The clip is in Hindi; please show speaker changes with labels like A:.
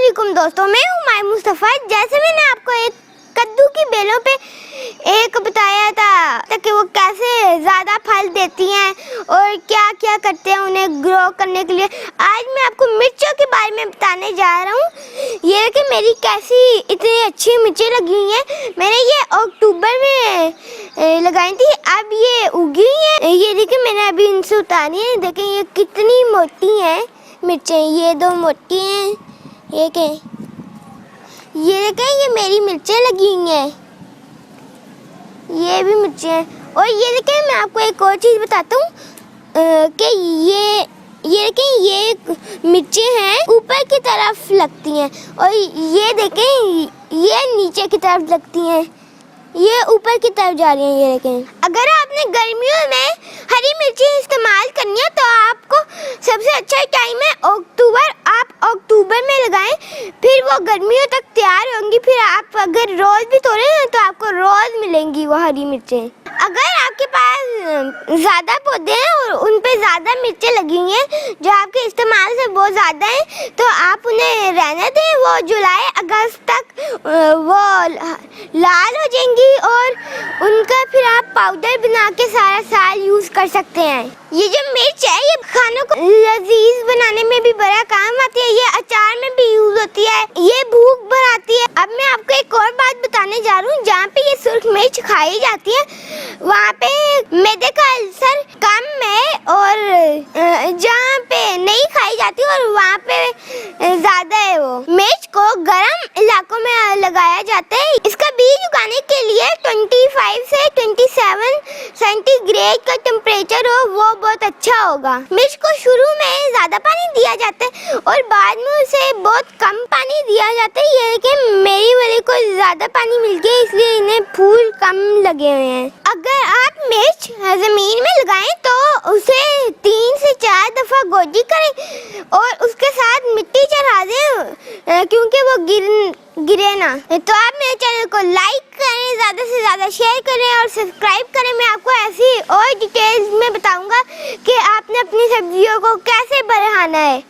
A: वालेकुम दोस्तों, मैं हूँ माय मुस्तफ़ा। जैसे मैंने आपको एक कद्दू की बेलों पे एक बताया था ताकि वो कैसे ज़्यादा फल देती हैं और क्या क्या करते हैं उन्हें ग्रो करने के लिए, आज मैं आपको मिर्चों के बारे में बताने जा रहा हूँ। ये देखिए मेरी कैसी इतनी अच्छी मिर्चें लगी हुई हैं। मैंने ये अक्टूबर में लगाई थी, अब ये उगी हैं। ये देखिए मैंने अभी इनसे उतारी है, देखें ये कितनी मोटी हैं मिर्चें। ये दो मोटी हैं, ये देखें ये मेरी मिर्चें लगी हुई हैं, ये भी मिर्चें हैं। और ये देखें मैं आपको एक और चीज़ बताता हूँ कि ये देखें ये मिर्चें हैं ऊपर की तरफ लगती हैं और ये देखें ये नीचे की तरफ लगती हैं, ये ऊपर की तरफ जा रही हैं। ये देखें अगर आपने गर्मियों में हरी मिर्ची इस्तेमाल करनी है तो आपको सबसे अच्छा टाइम है अक्टूबर। आप अक्टूबर में लगाएं, फिर वो गर्मियों तक तैयार होंगी। फिर आप अगर रोज़ भी तोड़ें ना तो आपको रोज़ मिलेंगी वो हरी मिर्चें। अगर आपके पास ज़्यादा पौधे हैं और उन पे ज़्यादा मिर्चें लगी हुई हैं जो आपके इस्तेमाल से बहुत ज़्यादा हैं तो आप उन्हें रहने दें। वो जुलाई अगस्त तक वो लाल हो जाएंगी और उनका फिर आप पाउडर बना के सारा साल यूज़ कर सकते हैं। ये जो मिर्च है ये खानों को लजीज बनाने में भी बड़ा काम आती है, ये अचार में भी यूज होती है, ये भूख बढ़ाती है। अब मैं आपको एक और बात बताने जा रहा हूँ, जहाँ पे ये सुर्ख मिर्च खाई जाती है वहाँ पे मैदे का अल्सर कम है और जहाँ पे नहीं खाई जाती और वहाँ पे ज़्यादा है। वो मिर्च को गर्म इलाकों में लगाया जाता है। इसका बीज उगाने के लिए 25 से 27 सेंटीग्रेड का टेम्परेचर हो वो बहुत अच्छा होगा। मिर्च को शुरू में ज़्यादा पानी दिया जाता है और बाद में उसे बहुत कम पानी दिया जाता है। ये कि मेरी वाली को ज़्यादा पानी मिल गया इसलिए इन्हें फूल कम लगे हुए हैं। अगर आप मिर्च ज़मीन में लगाएं तो उसे 3 से 4 दफ़ा गोजी करें और उसके साथ मिट्टी चढ़ा दें क्योंकि वो गिरे ना। तो आप मेरे चैनल को लाइक करें, ज़्यादा से ज़्यादा शेयर करें और सब्सक्राइब करें। मैं आपको ऐसी और डिटेल्स में बताऊंगा कि आपने अपनी सब्जियों को कैसे बढ़ाना है।